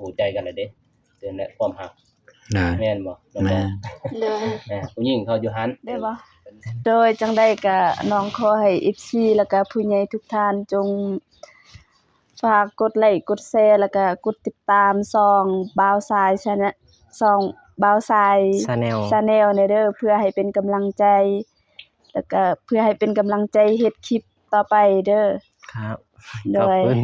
หูใจกันแล้วเด้เดือนแหละความหักได้แม่นบ่น้อง แม่ เลย ผู้หญิงเขาอยู่หัน ได้บ่โดยจังได้ก็น้องขอให้ FC แล้วก็ผู้ใหญ่ทุกท่านจงฝากกดไลค์กดแชร์แล้วก็กดติดตามช่องบ่าวสายช่องบ่าวสาย Channel ในเด้อเพื่อให้เป็นกำลังใจ แล้วก็เพื่อให้เป็นกำลังใจเฮ็ดคลิปต่อไปเด้อ ครับ โด ขอบ ย คุณ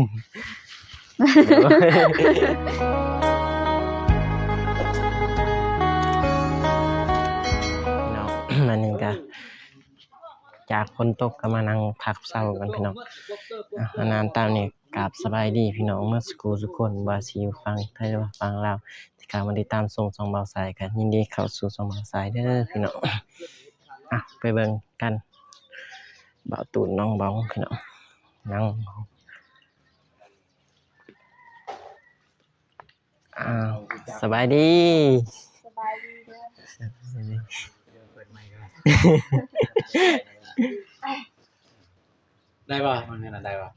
เนาะ มันนึงก็จากฝนตกก็มานั่งพักเศร้ากันพี่น้องนานๆตามนี้กราบสบายดีพี่น้องเมื่อสักครู่ทุกคนว่าสิอยู่ฟังไทยหรือว่าฟังลาวที่กลับมาติดตามส่งสองเบาสายกันยินดีเข้าสู่สองเบาสายเด้อพี่น้องไปเบิ่งกันเบาตูนน้องเบาพี่น้องนั่งสบายดีสบายดีเด้อ ได้ป่ะมันนี่น่ะได้ป่ะ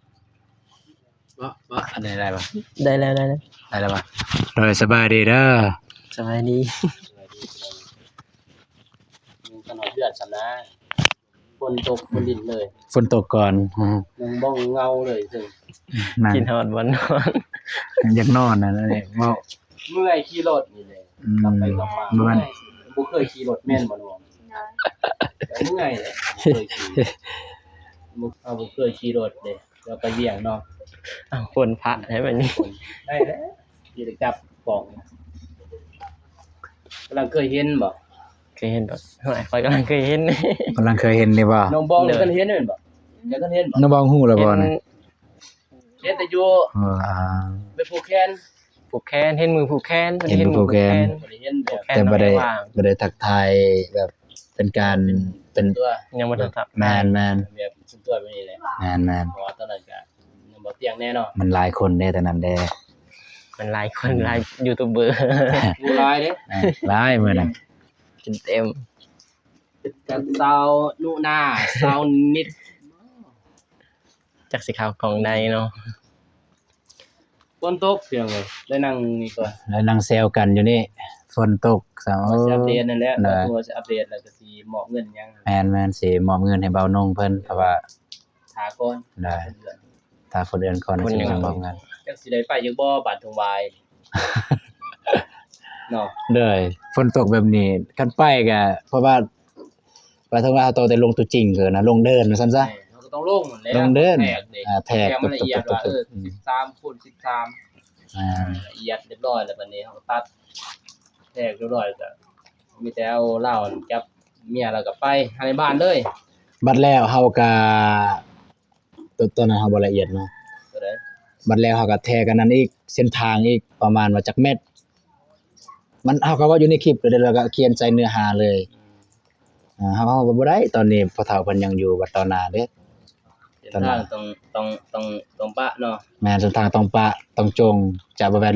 บ่อันนี้ได้ป่ะ ได้แล้ว ได้แล้วป่ะ โดยสบายดีเด้อ สบายดี มีขนมเดือดสำนะฝนตกฝนดินเลย ฝนตกก่อน ยังบ้องเงาเลยซึ่ง นั่น กินฮอดบ่นอน อยากนอนน่ะเลยเว้า เมื่อยขี่รถนี่แหละกลับไปกลับมา เมื่อย บ่เคยขี่รถแม่นบ่น้องแต่เมื่อยเลยบ่เคยขี่บ่เคยขี่รถเด้แล้วไปเวียงเนาะ คนพระให้แบบนี้ ได้แล้วที่ได้จับกล่องกำลังเคยเห็นบ่ เคยเห็นบ่ข่อยกำลังเคยเห็น กำลังเคยเห็นนี่บ่ น้องบองเคยเห็นแม่นบ่เดี๋ยวก็เห็นบ่ น้องบ่ฮู้แล้วบ่นี่ เห็นแต่อยู่ อ่า ไปผูกแขน ผูกแขนเห็นมือผูกแขน เห็นมือผูกแขน บ่ได้เห็นแบบ แต่บ่ได้ ว่าง บ่ได้ทักทายแบบเป็นการเป็น ตัว ยังบ่ทันทับ แมน แบบสุดตัวแบบนี้แหละ เพราะว่าตอนนั้นก็ยังบ่เตียงแน่เนาะ มันหลายคนเด้แต่นั้นเด้ มันหลายคนหลายยูทูบเบอร์ ผู้ร้ายเด้ หลายมื้อนั้น กินเต็ม กับสาวนุนาสาวนิด จักสิข่าวของใดเนาะ ฝนตกเพียงเลยได้นั่งนี่ก่อน แล้วนั่งแซวกันอยู่นี่ฝนตกซะโอ้ สิอัปเดตนั่นแหละ ได้ ตัวสิอัปเดตแล้วก็สิมอบเงินหยัง แม่นสิมอบเงินให้เบานงเพิ่นเพราะว่า ถาก่อน ได้ ถ้าคนอื่นก่อนสิมอบเงิน จักสิได้ไปอยู่บ่บาดทงวายเนาะ เด้อฝนตกแบบนี้คันไปก็เพราะว่าถึงว่าเอาตัวแต่ลงตัวจริงเกินนะลงเดินว่าซั่นซะ เราก็ต้องลงนั่นแหละ ลงเดิน แทกเด้ แทก มันละเอียดว่า ตุ๊บ 13คูณ13 อ่า ละเอียดเรียบร้อยแล้วบัดนี้เฮาก็ตัดแทกเรียบร้อยแล้วก็มีแต่เอาเหล้าจับเมียแล้วก็ไปหาในบ้านเลย บัดแล้วเฮาก็ตัวนั้นเฮาบ่ละเอียดเนาะ ตัวใด บัดแล้วเฮาก็แทกกันนั้นอีกเส้นทางอีกประมาณว่าจักเม็ดมันเฮาก็ว่าอยู่ในคลิปแล้วก็เขียนใส่เนื้อหาเลยเฮาว่าบ่ได้ตอนนี้พ่อเฒ่าเพิ่นยังอยู่วัดตอนนาเด้ เส้นทางต้องปะเนาะ แม่นเส้นทางต้องปะต้องจงจะบ่ว่า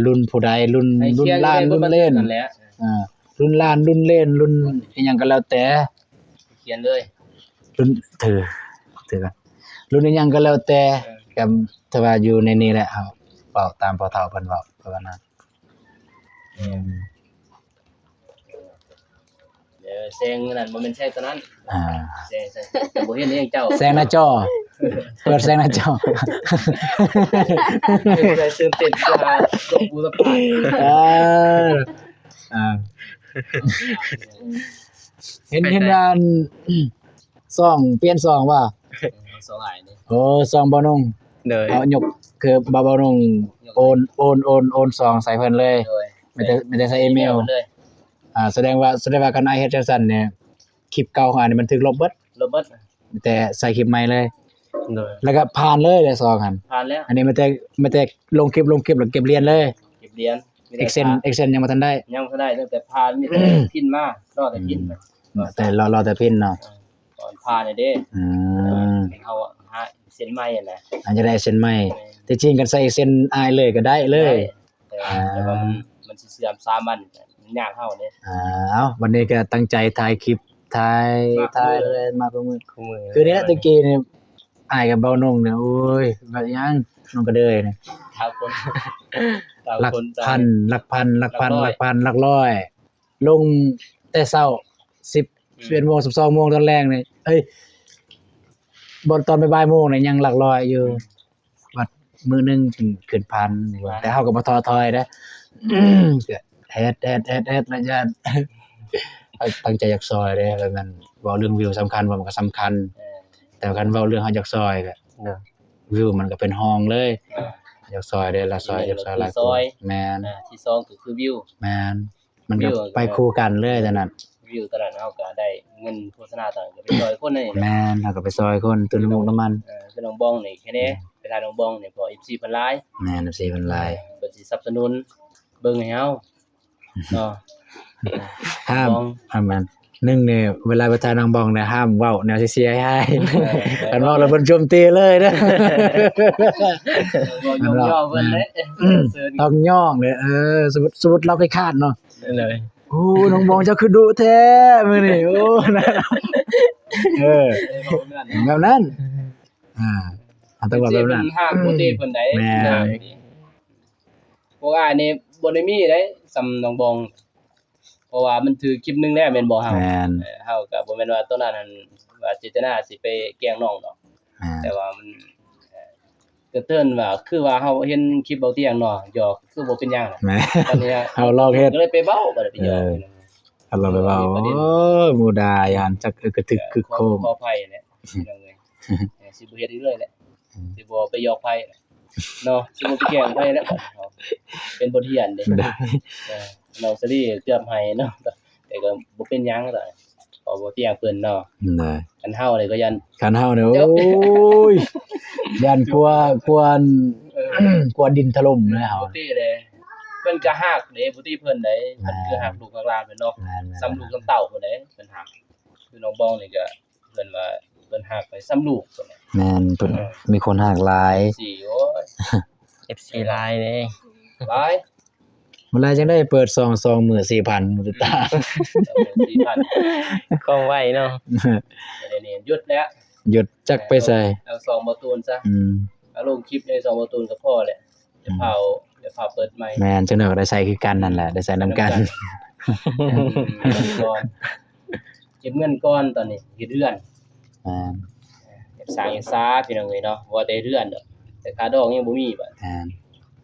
รุ่นผู้ใดรุ่น ให้ รุ่ เคี น ยง ล้านรุ่นเล่น นั่นแหละ รุ่นล้านรุ่นเล่นรุ่นอิหยังก็แล้วแต่ เขียนเลย รุ่นถือกันรุ่นอิหยังก็แล้วแต่ก็ถ้าว่าอยู่ในนี้แหละครับเว้าตามพ่อเฒ่าเพิ่นเว้าเพราะว่านั้น เดี๋ยวแซงนั่นบ่แม่นใช่ตัวนั้น อ่า แซงแต่บ่เห็นเองเจ้า แซงหน้าจอเปิดแซงหน้าจอ ใจตื่นเต้นตัวตกบูตะปา อ่าอ่าเห็นงานซ่องเปลี่ยนซ่องว่า สองหลายนี่ โอ้ซ่องบ่นง เด้อ เอายกคือบ่นงโอนซองใส่เพิ่นเลย โดย ไม่ได้ใส่อีเมล เลย แสดงว่าคันอ้ายเฮ็ดจังซั่นเนี่ยคลิปเก่าของอ้ายนี่มันถูกลบเบิด โรเบิร์ต แต่ใส่คลิปใหม่เลย เด้อ แล้วก็ผ่านเลยได้ซองหั่น ผ่านแล้ว อันนี้มันแต่ลงคลิปแล้วเก็บเหรียญเลย เก็บเหรียญ Excel ยังบ่ทันได้ ยังบ่ได้ตั้งแต่ผ่านมีแต่พินมารอแต่พินไป แต่รอแต่พินเนาะ ก่อนผ่านนี่เด้ อืม เฮาหาเส้นใหม่นั่นแหละ อันจะได้เส้นใหม่ที่จริงกันใส่เส้นอายเลยก็ได้เลย แต่ว่ามันสิเสื่อม3วันมันยากเฮาเด้ เอ้าวันนี้ก็ตั้งใจถ่ายคลิปถ่ายเลยมากกว่ามื้อ คู่มือ คือนี่แหละตะกี้นี่อ้ายกับเบานงเนี่ยโอ้ยแบบยังน้องก็เด้ยเนี่ย ถ้าคน หลัก คนต่าง พันหลักพันหลักพัน ห ห ลั ลั ก ก ร้อย พันหลักร้อย ลงแต่เช้า11 โมง12 โมงตอนแรกนี่เอ้ยบ่ตอนบ่ายๆโมงนี่ยังหลักร้อยอยู่บัดมื้อหนึงขึ้นพันแต่เฮาก็บ่ท้อถอยเด้ก็เฮ็ดแล้วยัน ตั้งใจอยากซอยเด้แล้วมันเว้าเรื่องวิวสำคัญบ่มันก็สำคัญ แต่คันเว้าเรื่องเฮาอยากซอยก็ เด้อ วิวมันก็เป็นห้องเลยอยากซอยเด้ละซอยอยากซอยหลายคนแม่น ที่สองก็คือวิว แม่นมันก็ วิว ไปคู่กันเลยแต่นั้น วิวตลาดเฮาก็ได้เงินโฆษณาต่างก็ไปซอยคนนี่ แม่นเฮาก็ไปซอยคนตุนมุกน้ำมัน คือน้องบองนี่แค่นี้เวลาน้องบองนี่พอ FC เพิ่นหลาย แม่นสิมันหลาย เพิ่นสิสนับสนุนเบิ่งให้เฮาเนาะ ห้าม บอง ห้ามมันหนึ่งเนี่ยเวลาไปทายน้องบองเนี่ยห้ามเว้าแนวเสียๆให้กันเว้าแล้วเพิ่นโจมตีเลยเด้อ บ่ยอมย่อเพิ่นเด้เซิร์น ต้องย่องเลยสมมุติเราเคยคาดเนาะ เลย โอ้น้องบองเจ้าคือดุแท้มื้อนี้โอ้นะแบบนั้นเอาต้องว่าแบบนั้น ห้ามบ่ตีเพิ่นได้ แม่ พวกอ้ายนี่บ่ได้มีได้สำน้องบอง เพราะว่ามันถือคลิปนึงแล้วแม่นบ่เฮา แม่น เฮาก็บ่แม่นว่าตอนนั้นว่าเจตนาสิไปแกล้งน้องดอก แต่ว่ามันก็เตือนว่าคือว่าเฮาเห็นคลิปเบาเตียงเนาะหยอกคือบ่เป็นหยังน่ะ แม่ ตอนนี้ เฮาลองเฮ็ด ก็เลยไปเว้าบ่ได้ไปหยอก เอาเราไปเว้าโอ้ยหมู่ดาย่านจักกระทึกคึกโคม ขออภัยแหละพี่น้องเอ้ยสิบ่เฮ็ดอีกเลยแหละสิบ่ไปหยอกไผเนาะสิบ่ไปแกล้งไผแล้วเป็นบทเรียนเด้ ได้ น้องสลีเกือบให้เนาะแต่ก็บ่เป็นหยังดอกขอบ่เตียงเพิ่นเนาะ ได้ อันเฮานี่ก็ยัน คันเฮาเนี่ยโอ้ยย่านกลัวกลัวดินถล่มเลยเฮา บ่ตีเลยเพิ่นก็ฮักเด้บ่ตีเพิ่นได้เพิ่นคือฮักลูกฮักหลานเพิ่นเนาะ แม่น ซ้ำลูกซ้ำเต้าเพิ่นเด้เพิ่นฮักคือน้องบองนี่ก็เพิ่นว่าเพิ่นฮักไปซ้ำลูกเพิ่นน่ะ แม่นเพิ่นมีคนหักหลาย สิโอ้ย FC ไลน์เด้ หลาย เมื่อไรจังได้เปิด2มื้อ 4,000มื้อตา 4,000 ความไวเนาะ เดี๋ยวนี้หยุดแล้ว หยุดจักไปใส่ เอาสองบ่ตูนซะ เอาลงคลิปในสองบ่ตูนก็พอแหละเดี๋ยวเผาเปิดใหม่ แม่นจังได๋ก็ได้ใส่คือกันนั่นแหละได้ใส่นํกัน ก่อนเก็บเงินก่อนตอนนี้เฮ็ดเรือน แม่น เฮ็ดสร้างเฮ็ดซาพี่น้องเอ้ยเนาะว่าแต่เรือนดอกแต่ค่าดอกยังบ่มีบัด แม่น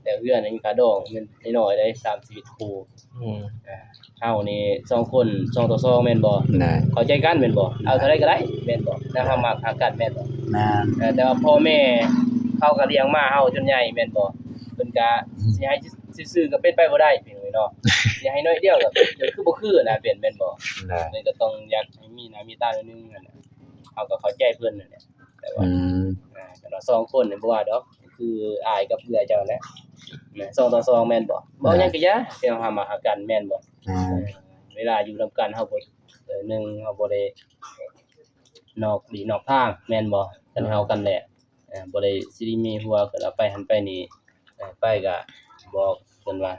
แต่เรือนนี่ค่าดอกเงินน้อยๆได้3ชีวิตคู่ อืม เฮานี่2คน2ต่อ2แม่นบ่ ได้ เข้าใจกันแม่นบ่เอาเท่าใดก็ได้แม่นบ่แล้วเฮามักหากันแม่นบ่ แม่น แต่ว่าพ่อแม่เขาก็เลี้ยงมาเฮาจนใหญ่แม่นบ่เพิ่นก็สิให้ซื่อๆก็เป็นไปบ่ได้พี่น้องเอ้ยเนาะสิให้น้อยเดียวก็คือบ่คือนะเป็นแม่นบ่ ได้ มันก็ต้องอยากให้มีหน้ามีตาหน่อยนึงนั่นน่ะเขาก็เข้าใจเพิ่นนั่นแหละแต่ว่า แต่เราสองคนนี่บ่ว่าดอกคืออายกับเอื้อเจ้าแหละนะ2ต่อ2แม่นบ่บ่หยังก็อย่าเดี๋ยวเฮามาหากันแม่นบ่ เวลาอยู่นํกันเฮาบ่หนึ่งเฮาบ่ได้นอกดีนอกทางแม่นบ่กันเฮากันแหละบ่ได้สิได้มีหัวก็เอาไปหันไปนี่ไปก็บอกเพิ่นว่า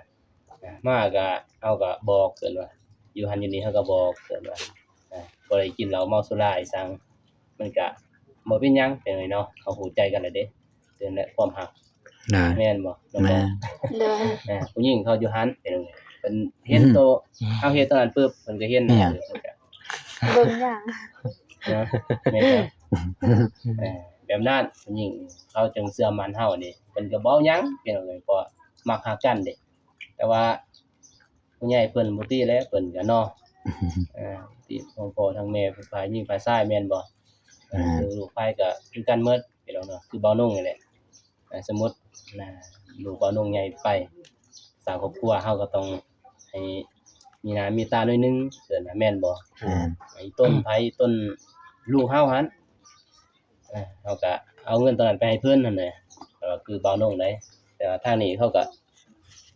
มาก็เฮาก็บอกเพิ่นว่าอยู่หันอยู่นี่เฮาก็บอกเพิ่นว่าบ่ได้กินเหล้าเมาสุราอีสังมันก็บ่เป็นหยังเป็นไงเนาะเขาฮู้ใจกันแล้วเด้เรื่องแหละความรัก ได้ แม่นบ่น้อง แม่ บ่ น เลย ผู้หญิงเขาอยู่หันเป็นไงเพิ่นเห็นโตเฮาเฮ็ดตอนนั้นปึ๊บเพิ่นก็เห็นเพิ่นก็ เบิ่งหยัง นะแม่นบ่แบบนั้นผู้หญิงเขาจึงเชื่อมั่นเฮานี่เพิ่นก็บ่หยังเป็นไงเพราะมักฮักกันเด้แต่ว่าผู้ใหญ่เพิ่นบ่ตีแล้วเพิ่นก็เนาะติทั้งพ่อทั้งแม่ฝ่ายหญิงฝ่ายชายแม่นบ่คือลูกฝ่ายก็คือกันหมดพี่น้องเนาะคือเบานุ่งนี่แหละสมมุติลูกเบานุ่งใหญ่ไปสร้างครอบครัวเฮาก็ต้องให้มีหน้ามีตาหน่อยนึงเกิดแม่นบ่ แม่น ไอ้ต้นไผต้นลูกเฮาหั่นเฮาก็เอาเงินตอนนั้นไปให้เพิ่นนั่นแหละก็คือเบานุ่งได้แต่ว่าทางนี้เขาก็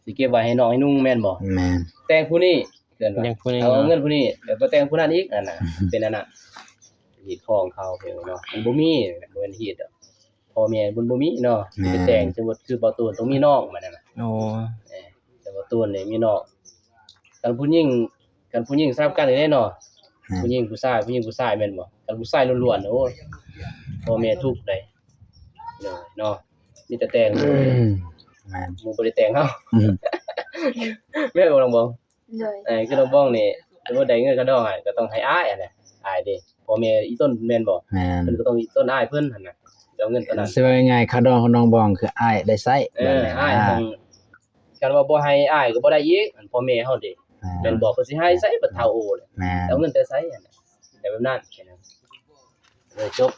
สิเก็บไว้ให้น้องให้นุ่งแม่นบ่ แม่น แต่งผู้นี้เกินว่า ยังผู้นี้ เอาเงินผู้นี้เดี๋ยวไปแต่งผู้นั้นอีกนั่นน่ะ เป็นอันน่ะฮีดของเขาเพิ่นเนาะมันบ่มีบ่แม่นฮีดดอกพ่อแม่เพิ่นบ่มีเนาะไปแต่งสมมุติคือบ่ตูนต้องมีน้องบัดนั้นน่ะ โอ้ แต่บ่ตูนนี่มีน้องกันผู้หญิงทราบกันได้เนาะผู้หญิงผู้ชายแม่นบ่กันผู้ชายล้วนๆโอ้ยพ่อแม่ทุกข์ได้เนาะมีแต่แต่ง แม่น หมู่บ่ได้แต่งเฮา อืม แม่นบ่น้องบอง เลย คือน้องบองนี่สมมุติได้เงินกระดองก็ต้องให้อ้ายอะนะอ้ายเด้พ่อแม่อีต้นแม่นบ่ แม่น เพิ่นก็ต้องอีต้นอ้ายเพิ่นหั่นน่ะเอาเงินตอนนั้น สิว่าง่ายๆค่าดองของน้องบองคืออ้ายได้ใช้แบบนี้ อ้ายต้องกันว่าบ่ให้อ้ายก็บ่ได้อีกอันพ่อแม่เฮาเด้แม่นบ่เพิ่นสิให้ไสบัดเฒ่าโอเลย แม่น เอาเงินแต่ไสอะนะแต่แบบนั้นแค่นั้นจบ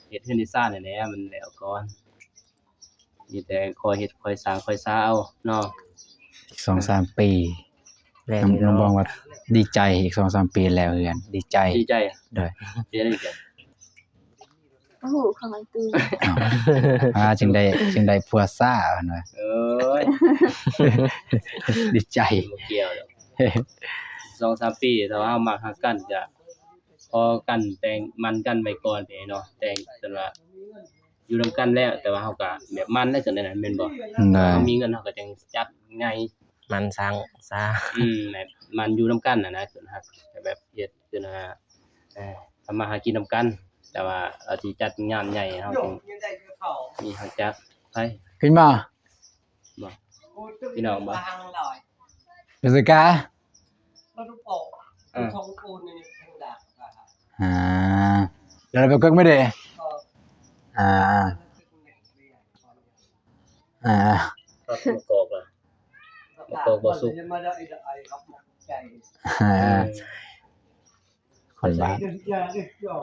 เฮ็ดเฮือนที่ซ่านนี่แหละมันแล้วก่อนมีแต่คอยเฮ็ดคอยสร้างคอยซาเอาเนาะ อีก 2-3 ปี แล้ว น้องบองว่าดีใจอีก 2-3 ปีแล้วเฮือนดีใจ ดีใจอะ เด้อ ดีใจดีใจ โอ้โหข้างหลังตื่น จึงได้ผัวซ่าเพิ่นว่า เอ้ย ดีใจ บ่เกี่ยวดอก 2-3 ปีถ้าว่าเฮามักฮักกันก็พอกันแต่งมันกันไว้ก่อนไปเนาะแต่งจนว่าอยู่นํกันแล้วแต่ว่าเฮาก็แบบมันได้จังได๋น่ะแม่นบ่ เด้อ เฮามีเงินเฮาก็จังจัดไง มันสร้างซา แบบมันอยู่นํกันน่ะนะจนฮักแบบเฮ็ดจนว่าทำมาหากินนํกัน แต่ว่าเอาที่จัดงานใหญ่เฮาต้องมีฮักจักไป ขึ้นมา บ่พี่น้องบ่ รู้สึกกะ อ่า อ่าแล้วไปกึกไม่ได้อ่าอ่า ครับมะกอกล่ะมะกอกบ่สุก อ่าคนบ้าน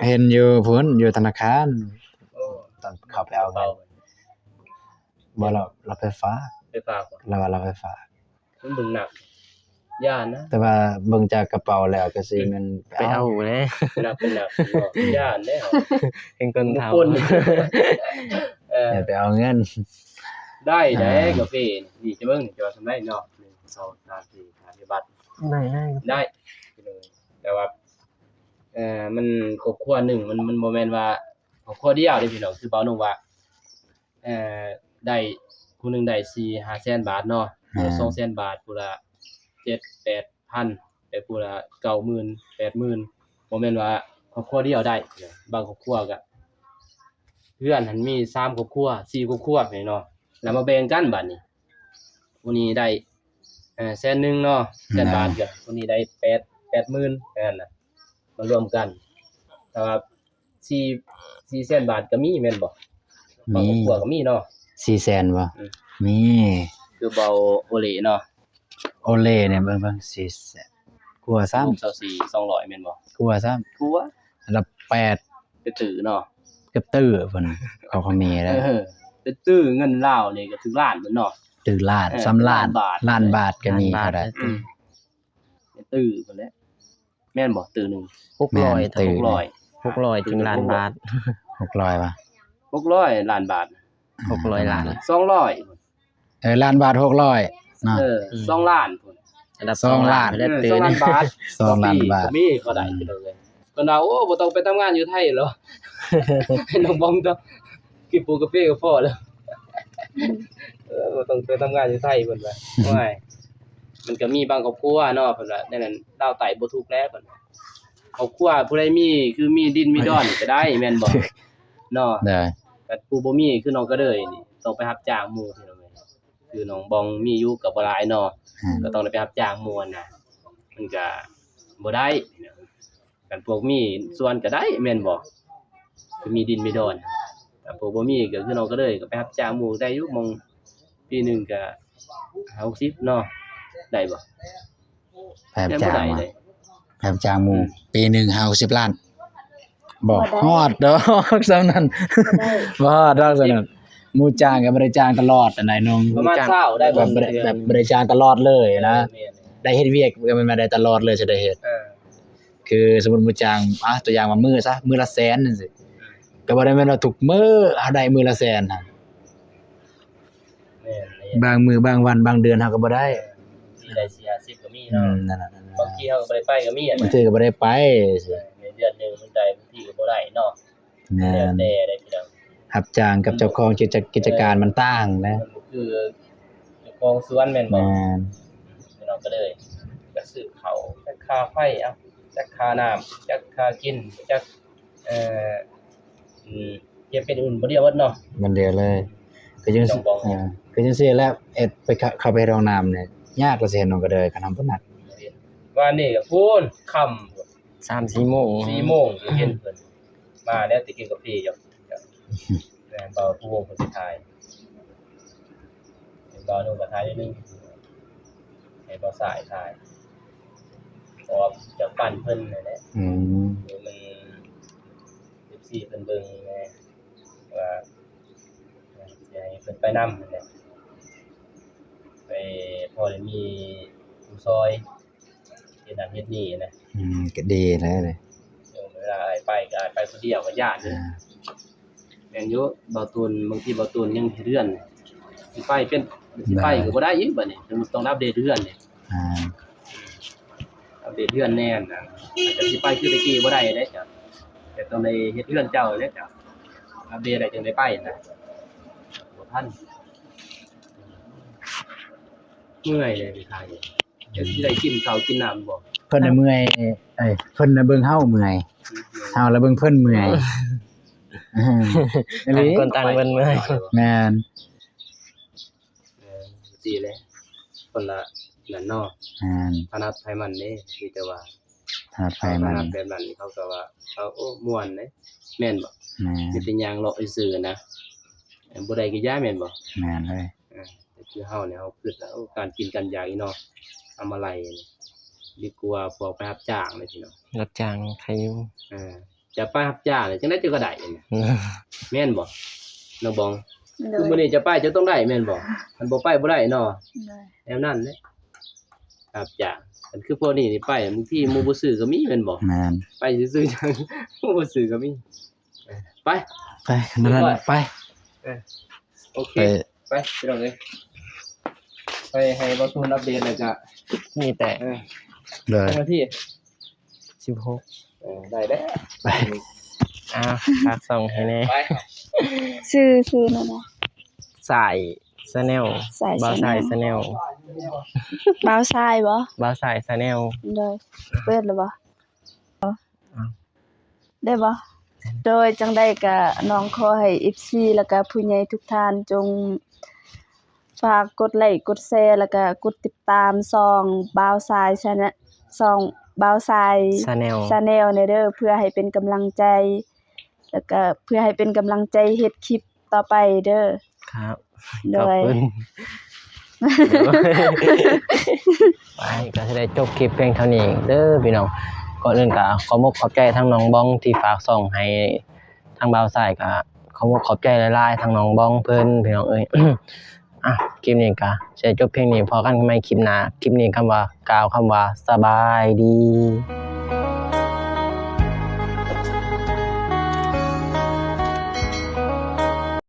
เห็นอยู่พุ่นอยู่ธนาคาร โอ้ ตอนเข้าไปเอาเงิ เบาน บ่เราไปฝาก ไปฝากบ่ เราไปฝาก มันบึงหนักย่านนะ แต่ว่าเบิ่งจากกระเป๋าแล้วก็สิมัน ไปเอาเลย เป็นหนักย่านแน่ เป็นคนเฒ่า คน อย่าไปเอาเงิน ได้เด้กาแฟนี่จะเบิ่งนี่จะว่าทำได้เนาะ1 2 3 4 5บัตร ได้ไปเลยแต่ว่ามันครอบครัวหนึ่งมันบ่แม่นว่าครอบครัวเดียวเด้พี่น้องคือเบาหนุ่มว่าได้ผู้หนึงได้4-5แสนบาทเนาะผู้ละ200,000 บาทผู้ละ7-8,000แต่ผู้ละ90,000 80,000บ่แม่นว่าครอบครัวเดียวได้บางครอบครัวก็เพื่อนหันมี3ครอบครัว4ครอบครัวพี่เนาะแล้วมาแบ่งกันบัดนี้ผู้นี้ได้แสนหนึงเนาะแสนบาทก็ผู้นี้ได้80,000แค่นั้นน่ะมารวมกันแต่ว่า4แสนบาทก็มีแม่นบ่บางครอบครัวก็มีเนาะ 400,000บ่ อืม มี คือเบาโอเล่เนาะ โอเล่เนี่ยเบิ่ง400,000กลัวซ้ำ 24 200แม่นบ่ กลัวซ้ำ กลัว อันดับ8ไปตื้อเนาะ เกือบตื้อเพิ่นเขามีแล้ว ไปตื้อเงินลาวนี่ก็ถึงล้านเบิดเนาะ ตื้อล้าน3ล้าน ล้านบาท ล้านบาทก็มี ล้านบาท เท่าใด ไปตื้อเพิ่นแหละแม่นบ่ตื้อหนึง 600 ตื่น 600 ถึงล้านบาท 600ป่ะ 600ล้านบาท 600ล้าน 200 ล้านบาท600เนาะ 2ล้านพุ่น อันดับ สองล้าน ได้ตื่น 2ล้านบาท 2ล้านบาท ก็มีเขาได้ไปเลยเพิ่นว่าโอ้บ่ต้องไปทำงานอยู่ไทยหรอ ให้น้องบอมต้องกินปูกาแฟก็พอแล้วบ่ต้องไปทำงานอยู่ไทยเพิ่นว่าไม่มันก็มีบางครอบครัวเนาะเพิ่นว่าดังนั้นดาวไต่บ่ทุกข์แล้วเพิ่นว่าครอบครัวผู้ใดมีคือมีดินมีดอนก็ได้แม่นบ่เนาะ เด้อ แต่ผู้บ่มีคือน้องก็เด้ยนี่ต้องไปรับจ้างหมู่พี่น้องเอ้ยคือน้องบองมีอยู่ก็บ่หลายเนาะ ก็ต้องได้ไปรับจ้างหมู่น่ะมันก็บ่ได้กันพวกมีส่วนก็ได้แม่นบ่คือมีดินมีดอนแต่พวกบ่มีก็คือน้องก็เลยก็ไปรับจ้างหมู่ได้อยู่หม่องปีหนึงก็60เนาะได้บ่ แผบ แต่ จา บ่ ง ได้ มา เลย แผบจางหมู่ปีหนึง50ล้านบ่ฮอดดอกซำนั้น ได้ บ่ฮอดดอกซำนั้นหมู่จ้างก็บ่ได้จ้างตลอดอันไหนน้อง ประมาณ20ได้ แบบบ่ได้แบบบ่ได้จ้างตลอดเลยนะ แม่น ได้เฮ็ดเวียกก็มันมาได้ตลอดเลยจะได้เฮ็ด คือสมมุติมื้อจ้างตัวอย่างว่ามื้อซะมื้อละแสนจังซี่ก็บ่ได้แม่นว่าทุกมื้อเฮาได้มื้อละแสนหั่น แม่น บางมื้อบางวันบางเดือนเฮาก็บ่ได้ สิได้40ก็มีเนาะ นั่นน่ะ บางทีเฮาก็บ่ได้ไปก็มีอ่ะ บางทีก็บ่ได้ไปสิ ในเดือนหนึงมันได้บางทีก็บ่ได้เนาะ แม่ แล้ว น แต่ได้พี่น้อง รับจ้างกับเจ้าของกิจการมันต่างนะ มันก็คือเจ้าของสวนแม่นบ่ แม่น เราก็เลยจะซื้อเขาจักค่าไฟจักค่าน้ำจักค่ากินจักอืม เก็บเป็นอุ่นบ่เดียวเบิดเนาะ มันเดียวเลยคือจัง น้องบอง คือจังซี่แล้วเอ็ดไปเข้าไปโรงน้ำเนี่ยยากละสิเห็นน้องก็เด้อกันทำบ่นัด ว่านี่ก็พูนค่ำ 3-4 โมง 4โมงเห็นเพิ่นมาแล้วติกินกาแฟอยู่แม่เบาผู้วงเพิ่นสิทายเบาโนก็ทายนิดนึงให้เบาสายทายเพราะว่าจะปั่นเพิ่นนั่นแหละ อืม มัน14เพิ่นเบิ่งไงว่าสิให้เพิ่นไปนำนั่นแหละไปพอได้มีผู้ซอยเฮ็ดนั่นเฮ็ดนี่นะ ก็ดีเลย เวลาอ้ายไปก็อ้ายไปคนเดียวก็ย้านเด้อแม่นอยู่เบาตูนบางทีเบาตูนยังเฮ็ดเรือนสิไปก็บ่ได้อีกบัดนี้ต้องอัปเดตเรือนนี่ อ่า อัปเดตเรือนแน่นนะแต่สิไปคือตะกี้บ่ได้เด้จ้ะแต่ต้องได้เฮ็ดเรือนเจ้าเด้จ้ะอัปเดตได้จึงได้ไปนะบ่ทันเมื่อยเลยพี่ชายจะสิได้กินข้าวกินน้ำบ่ เพิ่นน่ะเมื่อยเพิ่นน่ะเบิ่งเฮาเมื่อยเฮาแล้วเบิ่งเพิ่นเมื่อยอัน ต่าง นี้ คนต่างเบิ่นเมื่อย แม่น ดีเลยคนละนั่นเนาะ พนัดไทยมันนี่มีแต่ว่า ถาดไฟมัน พนัดแบบนั้นเขาก็ว่าเขาโอ้ม่วนเด้แม่นบ่ แม่ มีแต่ยางเลาะซื่อๆนะบ่ได้ก็ย้ายแม่นบ่ แม่นเลย แต่คือเฮาเนี่ยเฮาคิดแล้วการกินกันอยากอีเนาะทำอะไรนี่ดีกว่าพวกไปรับจ้างเลยพี่น้อง รับจ้างใครอยู่ จะไปรับจ้างนี่จังได๋จะก็ได้เนี่ยแม่นบ่น้องบอง โด คือย มื้อนี้จะไปจะต้องได้แม่นบ่มันบ่ไปบ่ได้เนาะ โดย แนวนั้นเด้รับจ้างมันคือพวกนี้นี่ไปบางทีหมู่บ่ซื้อก็มีแม่นบ่ แม่น ไปซื่อๆจังบ่ซื้อก็มีไป ไปนั่นน่ะไป โอเค ไป ไปพี่น้องเอ้ยไปให้บ่ตูนอัปเดตแล้วก็ มีแต่ เลย เจ้าหน้าที่ 16ได้แล้ว ไป ฝากส่องให้แน่ ไป ชื่อนั่นน่ะ สายชาแนล สาย บ่าวสายชาแนล บ่าวชายบ่ บ่าวสายชาแนล โดยเปิดแล้วบ่ได้บ่โดยจังได๋ก็น้องขอให้ FC แล้วก็ผู้ใหญ่ทุกท่านจงฝากกดไลค์กดแชร์แล้วก็กดติดตามช่องบ่าวสายช่องบ่าวสาย ชาแนล Channel เนี่ยเด้อเพื่อให้เป็นกำลังใจ แล้วก็เพื่อให้เป็นกำลังใจเฮ็ดคลิปต่อไปเด้อ ครับ โด ขอบ ย คุณไปก็จะได้จบคลิปเพียงเท่านี้เด้อพี่น้องก่อนอื่นก็ขอมกขอบใจทั้งน้องบ้องที่ฝากส่งให้ทางบ่าวสายก็ขอมกขอบใจหลายๆทั้งน้องบ้องเพิ่นพี่น้องเอ้ย คลิปนี้ก็จะจบเพียงนี้พอกันใหม่คลิปหน้าคลิปนี้คำว่ากล่าวคำว่าสบายดี